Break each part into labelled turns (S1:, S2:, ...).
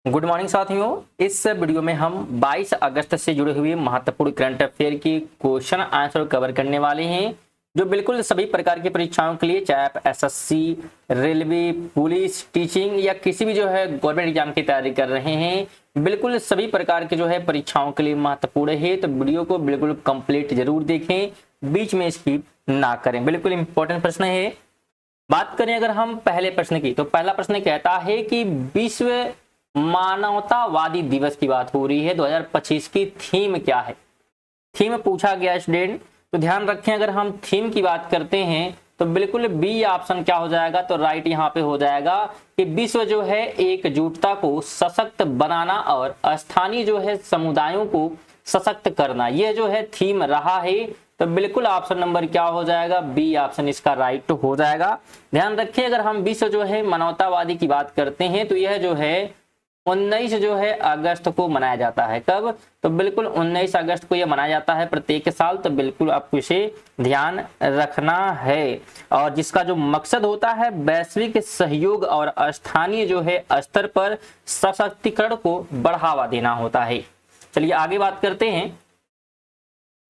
S1: Good morning साथियों। इस video में हम 22 अगस्त से जुड़े हुए महत्वपूर्ण करंट अफेयर की क्वेश्चन आंसर कवर करने वाले हैं, जो बिल्कुल सभी प्रकार की परीक्षाओं के लिए, चाहे आप एसएससी, रेलवे, पुलिस, टीचिंग या किसी भी गवर्नमेंट एग्जाम की तैयारी कर रहे हैं, बिल्कुल सभी प्रकार के परीक्षाओं के लिए महत्वपूर्ण है। तो वीडियो को बिल्कुल कंप्लीट जरूर देखें, बीच में स्किप ना करें। बिल्कुल इंपॉर्टेंट प्रश्न है। बात करें अगर हम पहले प्रश्न की, तो पहला प्रश्न कहता है कि विश्व मानवतावादी दिवस की बात हो रही है, 2025 की थीम क्या है? थीम पूछा गया स्टूडेंट, तो ध्यान रखें अगर हम थीम की बात करते हैं तो बिल्कुल बी ऑप्शन क्या हो जाएगा, तो राइट यहाँ पे हो जाएगा कि विश्व एकजुटता को सशक्त बनाना और स्थानीय समुदायों को सशक्त करना, ये थीम रहा है। तो बिल्कुल ऑप्शन नंबर क्या हो जाएगा, बी ऑप्शन इसका राइट हो जाएगा। ध्यान रखें अगर हम विश्व मानवतावादी की बात करते हैं तो यह 19 अगस्त को मनाया जाता है। कब? तो बिल्कुल 19 अगस्त को यह मनाया जाता है प्रत्येक साल। तो बिल्कुल आपको इसे ध्यान रखना है, और जिसका जो मकसद होता है वैश्विक सहयोग और स्थानीय स्तर पर सशक्तिकरण को बढ़ावा देना होता है। चलिए आगे बात करते हैं।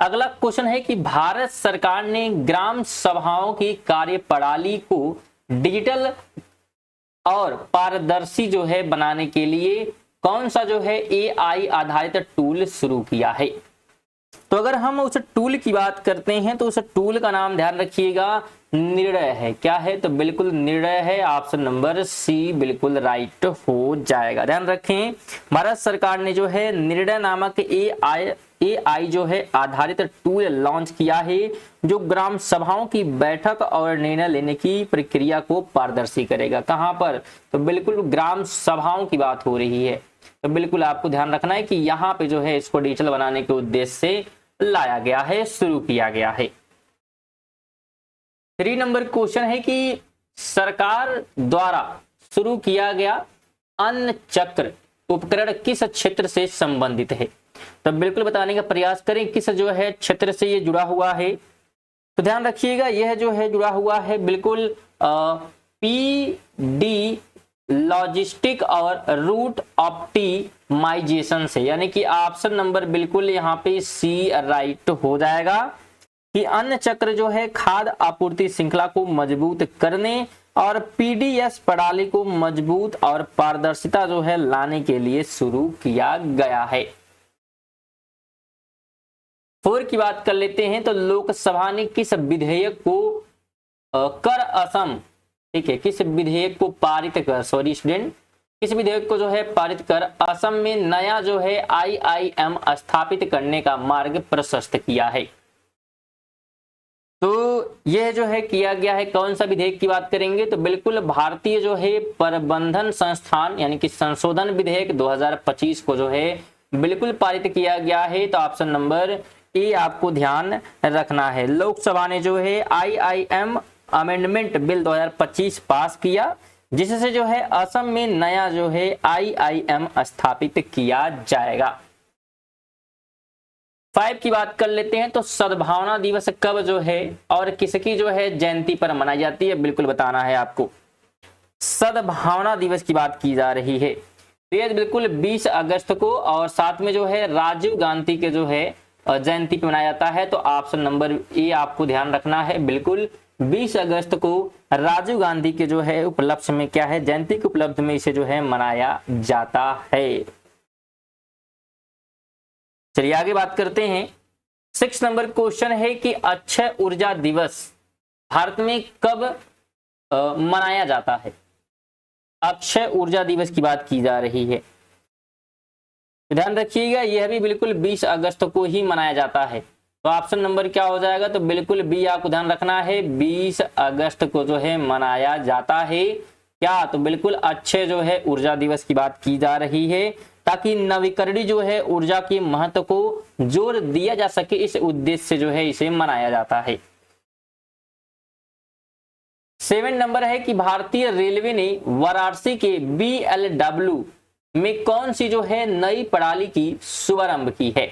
S1: अगला क्वेश्चन है कि भारत सरकार ने ग्राम सभाओं की कार्यप्रणाली को डिजिटल और पारदर्शी बनाने के लिए कौन सा एआई आधारित टूल शुरू किया है? तो अगर हम उस टूल की बात करते हैं तो उस टूल का नाम ध्यान रखिएगा, निर्णय है। क्या है? तो बिल्कुल निर्णय है। ऑप्शन नंबर सी बिल्कुल राइट हो जाएगा। ध्यान रखें भारत सरकार ने निर्णय नामक एआई आधारित टूल लॉन्च किया है, जो ग्राम सभाओं की बैठक और निर्णय लेने की प्रक्रिया को पारदर्शी करेगा। कहां पर? तो बिल्कुल ग्राम सभाओं की बात हो रही है। तो बिल्कुल आपको ध्यान रखना है कि यहाँ पे इसको डिजिटल बनाने के उद्देश्य से लाया गया है, शुरू किया गया है। 3 नंबर क्वेश्चन है कि सरकार द्वारा शुरू किया गया अन्न चक्र उपकरण किस क्षेत्र से संबंधित है? तो बिल्कुल बताने का प्रयास करें किस क्षेत्र से ये जुड़ा हुआ है। तो ध्यान रखिएगा यह जुड़ा हुआ है बिल्कुल पीडी लॉजिस्टिक और रूट ऑप्टिमाइजेशन से, यानी कि ऑप्शन नंबर बिल्कुल यहाँ पे सी राइट हो जाएगा कि अन्न चक्र खाद्य आपूर्ति श्रृंखला को मजबूत करने और पीडीएस प्रणाली को मजबूत और पारदर्शिता लाने के लिए शुरू किया गया है। 4 की बात कर लेते हैं। तो लोकसभा ने किस विधेयक को कर असम, ठीक है, किस विधेयक को पारित कर, सॉरी स्टूडेंट, किस विधेयक को पारित कर असम में नया आईआईएम स्थापित करने का मार्ग प्रशस्त किया है? तो यह किया गया है। कौन सा विधेयक की बात करेंगे? तो बिल्कुल भारतीय प्रबंधन संस्थान यानी कि संशोधन विधेयक 2025 को बिल्कुल पारित किया गया है। तो ऑप्शन नंबर ए आपको ध्यान रखना है। लोकसभा ने आईआईएम अमेंडमेंट बिल 2025 पास किया, जिससे असम में नया आईआईएम स्थापित किया जाएगा। 5 की बात कर लेते हैं। तो सद्भावना दिवस कब और किसकी जयंती पर मनाई जाती है? बिल्कुल बताना है आपको। सद्भावना दिवस की बात की जा रही है, ये बिल्कुल 20 अगस्त को, और साथ में राजीव गांधी के जयंती पे मनाया जाता है। तो ऑप्शन नंबर ए आपको ध्यान रखना है, बिल्कुल 20 अगस्त को राजीव गांधी के उपलक्ष्य में क्या है, जयंती के उपलक्ष्य में इसे मनाया जाता है। चलिए आगे बात करते हैं। 6 नंबर क्वेश्चन है कि अक्षय ऊर्जा दिवस भारत में कब मनाया जाता है? अक्षय ऊर्जा दिवस की बात की जा रही है। ध्यान रखिएगा यह भी बिल्कुल 20 अगस्त को ही मनाया जाता है। तो ऑप्शन नंबर क्या हो जाएगा? तो बिल्कुल बी आपको ध्यान रखना है, 20 अगस्त को मनाया जाता है। क्या? तो बिल्कुल अक्षय ऊर्जा दिवस की बात की जा रही है, ताकि नवीकरणीय ऊर्जा के महत्व को जोर दिया जा सके, इस उद्देश्य से इसे मनाया जाता है। 7 नंबर है कि भारतीय रेलवे ने वाराणसी के बीएलडब्ल्यू में कौन सी नई प्रणाली की शुभारंभ की है?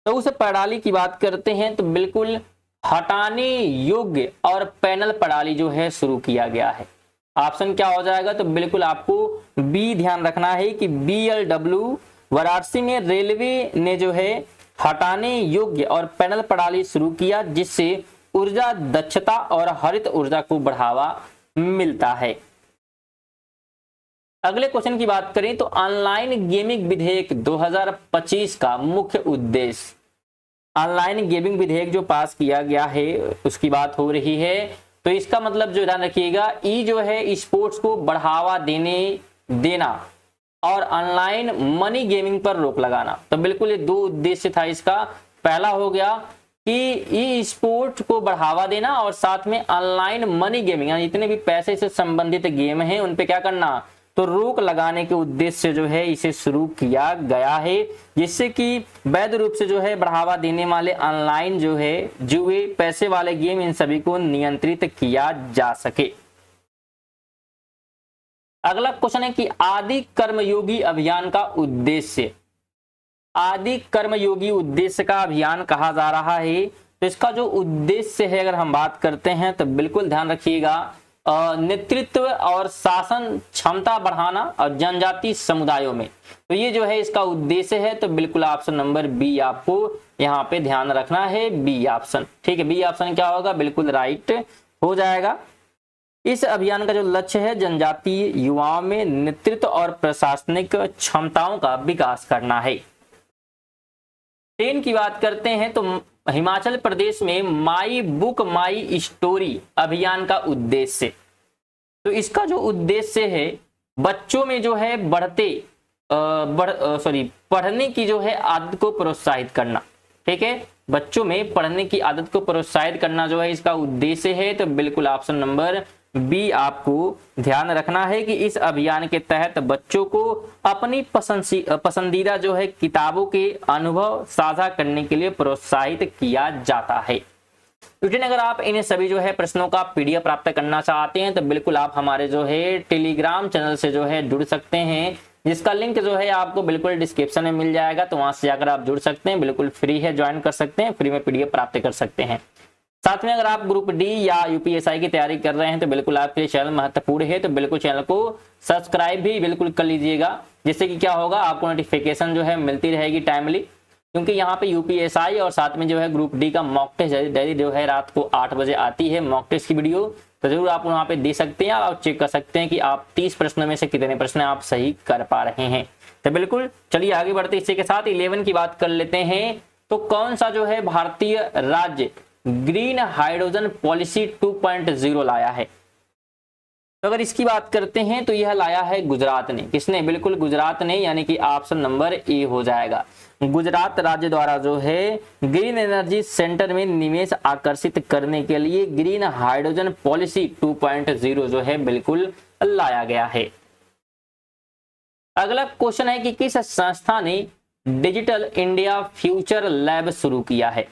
S1: तो उस प्रणाली की बात करते हैं तो बिल्कुल हटाने योग्य और पैनल प्रणाली शुरू किया गया है। ऑप्शन क्या हो जाएगा? तो बिल्कुल आपको बी ध्यान रखना है कि BLW। वाराणसी में रेलवे ने जो है हटाने योग्य और पैनल प्रणाली शुरू किया, जिससे ऊर्जा दक्षता और हरित ऊर्जा को बढ़ावा मिलता है। अगले क्वेश्चन की बात करें तो ऑनलाइन गेमिंग विधेयक 2025 का मुख्य उद्देश्य। ऑनलाइन गेमिंग विधेयक जो पास किया गया है उसकी बात हो रही है। तो इसका मतलब जो ध्यान रखिएगा, ई जो है स्पोर्ट्स को बढ़ावा देना और ऑनलाइन मनी गेमिंग पर रोक लगाना। तो बिल्कुल ये दो उद्देश्य था इसका। पहला हो गया कि ई स्पोर्ट को बढ़ावा देना और साथ में ऑनलाइन मनी गेमिंग यानी जितने भी पैसे से संबंधित गेम हैं उन पे क्या करना, तो रोक लगाने के उद्देश्य से जो है इसे शुरू किया गया है, जिससे कि वैध रूप से जो है बढ़ावा देने वाले ऑनलाइन जो है जुए, पैसे वाले गेम, इन सभी को नियंत्रित किया जा सके। अगला क्वेश्चन है कि आदि कर्मयोगी अभियान का उद्देश्य। आदि कर्मयोगी उद्देश्य का अभियान कहा जा रहा है। तो इसका जो उद्देश्य है अगर हम बात करते हैं तो बिल्कुल ध्यान रखिएगा, नेतृत्व और शासन क्षमता बढ़ाना और जनजाति समुदायों में। तो ये जो है इसका उद्देश्य है। तो बिल्कुल ऑप्शन नंबर बी आपको यहाँ पे ध्यान रखना है, बी ऑप्शन। ठीक है, बी ऑप्शन क्या होगा? बिल्कुल राइट हो जाएगा। इस अभियान का जो लक्ष्य है जनजातीय युवाओं में नेतृत्व और प्रशासनिक क्षमताओं का विकास करना है। 10 की बात करते हैं तो हिमाचल प्रदेश में माई बुक माई स्टोरी अभियान का उद्देश्य। तो इसका जो उद्देश्य है बच्चों में जो है पढ़ने की जो है आदत को प्रोत्साहित करना। ठीक है, बच्चों में पढ़ने की आदत को प्रोत्साहित करना जो है इसका उद्देश्य है। तो बिल्कुल ऑप्शन नंबर बी आपको ध्यान रखना है कि इस अभियान के तहत बच्चों को अपनी पसंदीदा जो है किताबों के अनुभव साझा करने के लिए प्रोत्साहित किया जाता है। स्टूडेंट, अगर आप इन सभी जो है प्रश्नों का PDF प्राप्त करना चाहते हैं तो बिल्कुल आप हमारे जो है टेलीग्राम चैनल से जो है जुड़ सकते हैं, जिसका लिंक जो है आपको बिल्कुल डिस्क्रिप्शन में मिल जाएगा। तो वहां से जाकर आप जुड़ सकते हैं, बिल्कुल फ्री है, ज्वाइन कर सकते हैं, फ्री में PDF प्राप्त कर सकते हैं। साथ में अगर आप ग्रुप डी या UPSI की तैयारी कर रहे हैं तो बिल्कुल आपके लिए चैनल महत्वपूर्ण है। तो बिल्कुल चैनल को सब्सक्राइब भी बिल्कुल कर लीजिएगा, जिससे कि क्या होगा, आपको नोटिफिकेशन जो है मिलती रहेगी टाइमली। क्योंकि यहाँ पे UPSI और साथ में जो है ग्रुप डी का मॉक टेस्ट डेली जो है रात को 8 बजे आती है मॉक टेस्ट की वीडियो। तो जरूर आप वहाँ पे दे सकते हैं, आप चेक कर सकते हैं कि आप 30 प्रश्नों में से कितने प्रश्न आप सही कर पा रहे हैं। तो बिल्कुल चलिए आगे बढ़ते इसी के साथ 11 की बात कर लेते हैं। तो कौन सा जो है भारतीय राज्य ग्रीन हाइड्रोजन पॉलिसी 2.0 लाया है? तो अगर इसकी बात करते हैं तो यह लाया है गुजरात ने। किसने? बिल्कुल गुजरात ने, यानी कि ऑप्शन नंबर ए हो जाएगा। गुजरात राज्य द्वारा जो है ग्रीन एनर्जी सेंटर में निवेश आकर्षित करने के लिए ग्रीन हाइड्रोजन पॉलिसी 2.0 जो है बिल्कुल लाया गया है। अगला क्वेश्चन है कि किस संस्था ने डिजिटल इंडिया फ्यूचर लैब शुरू किया है?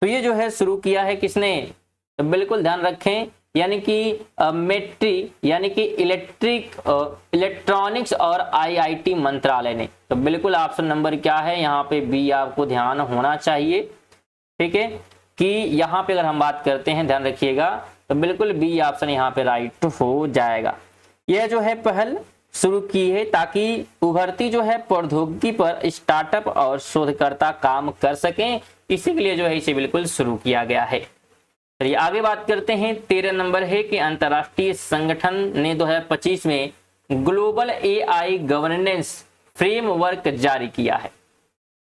S1: तो ये जो है शुरू किया है किसने? तो बिल्कुल ध्यान रखें, यानी कि मेट्री यानी कि इलेक्ट्रॉनिक्स और IIT मंत्रालय ने। तो बिल्कुल ऑप्शन नंबर क्या है यहाँ पे? बी आपको ध्यान होना चाहिए। ठीक है, कि यहाँ पे अगर हम बात करते हैं ध्यान रखिएगा तो बिल्कुल बी ऑप्शन यहाँ पे राइट हो जाएगा। यह जो है पहल शुरू की है ताकि उभरती जो है प्रौद्योगिकी पर स्टार्टअप और शोधकर्ता काम कर सकें, इसी के लिए जो है इसे बिल्कुल शुरू किया गया है। चलिए आगे बात करते हैं। 13 नंबर है कि अंतरराष्ट्रीय संगठन ने 2025 में ग्लोबल AI गवर्नेंस फ्रेमवर्क जारी किया है।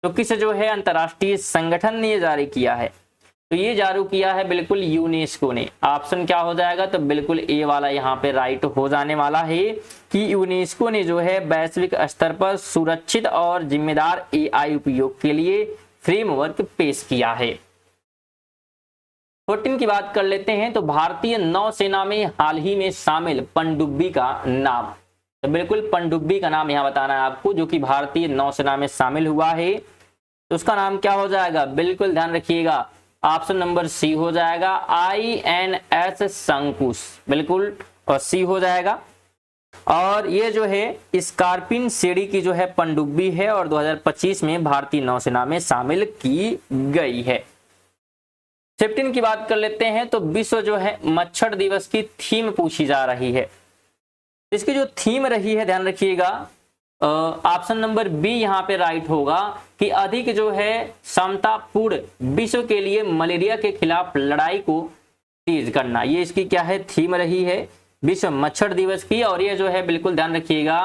S1: तो किस जो है अंतरराष्ट्रीय संगठन ने जारी किया है? तो ये जारी किया है बिल्कुल यूनेस्को ने। ऑप्शन क्या हो जाएगा? तो बिल्कुल ए वाला यहाँ पे राइट हो जाने वाला है कि यूनेस्को ने जो है वैश्विक स्तर पर सुरक्षित और जिम्मेदार AI उपयोग के लिए फ्रेमवर्क पेश किया है। 14 की बात कर लेते हैं। तो भारतीय नौसेना में हाल ही में शामिल पनडुब्बी का नाम। तो बिल्कुल पनडुब्बी का नाम यहाँ बताना है आपको, जो कि भारतीय नौसेना में शामिल हुआ है। तो उसका नाम क्या हो जाएगा? बिल्कुल ध्यान रखिएगा, ऑप्शन नंबर सी हो जाएगा, INS शंकुश। बिल्कुल और सी हो जाएगा। और ये जो है स्कॉर्पिन श्रेणी की जो है पनडुब्बी है और 2025 में भारतीय नौसेना में शामिल की गई है। 15 की बात कर लेते हैं तो विश्व जो है मच्छर दिवस की थीम पूछी जा रही है। इसकी जो थीम रही है ध्यान रखिएगा, ऑप्शन नंबर बी यहाँ पे राइट होगा कि अधिक जो है समतापूर्ण विश्व के लिए मलेरिया के खिलाफ लड़ाई को तेज करना, ये इसकी क्या है थीम रही है विश्व मच्छर दिवस की। और ये जो है बिल्कुल ध्यान रखिएगा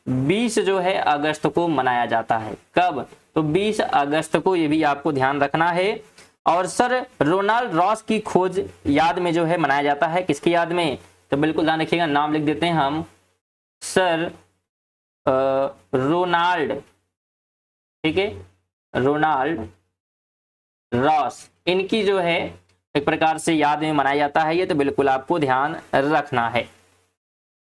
S1: 20 जो है अगस्त को मनाया जाता है। कब? तो 20 अगस्त को, ये भी आपको ध्यान रखना है। और सर रोनाल्ड रॉस की खोज याद में जो है मनाया जाता है, किसकी याद में? तो बिल्कुल ध्यान रखिएगा, नाम लिख देते हैं हम, सर रोनाल्ड, ठीक है, रोनाल्ड रॉस, इनकी जो है एक प्रकार से याद में मनाया जाता है ये, तो बिल्कुल आपको ध्यान रखना है।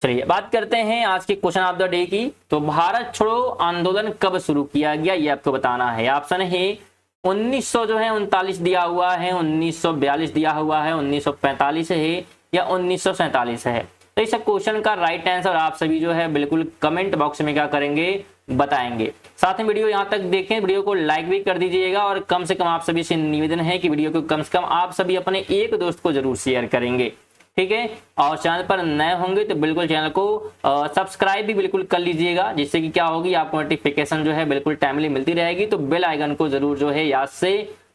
S1: चलिए बात करते हैं आज के क्वेश्चन ऑफ द डे की। तो भारत छोड़ो आंदोलन कब शुरू किया गया, ये आपको बताना है। ऑप्शन है 1900 जो है 39 दिया हुआ है, 1942 दिया हुआ है, 1945 है या 1947 है। तो इस क्वेश्चन का राइट आंसर आप सभी जो है बिल्कुल कमेंट बॉक्स में क्या करेंगे, बताएंगे। साथ में वीडियो यहाँ तक देखें, वीडियो को लाइक भी कर दीजिएगा और कम से कम आप सभी से निवेदन है कि वीडियो को कम से कम आप सभी अपने एक दोस्त को जरूर शेयर करेंगे, ठीक है। और चैनल पर नए होंगे तो बिल्कुल चैनल को सब्सक्राइब भी बिल्कुल कर लीजिएगा, जिससे कि क्या होगी आपको नोटिफिकेशन जो है बिल्कुल टाइमली मिलती रहेगी। तो बेल आइकन को जरूर जो है याद से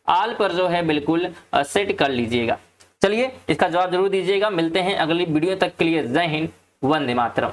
S1: ऑल पर जो है बिल्कुल सेट कर लीजिएगा। चलिए इसका जवाब जरूर दीजिएगा। मिलते हैं अगली वीडियो तक के लिए। जय हिंद, वंदे मातरम।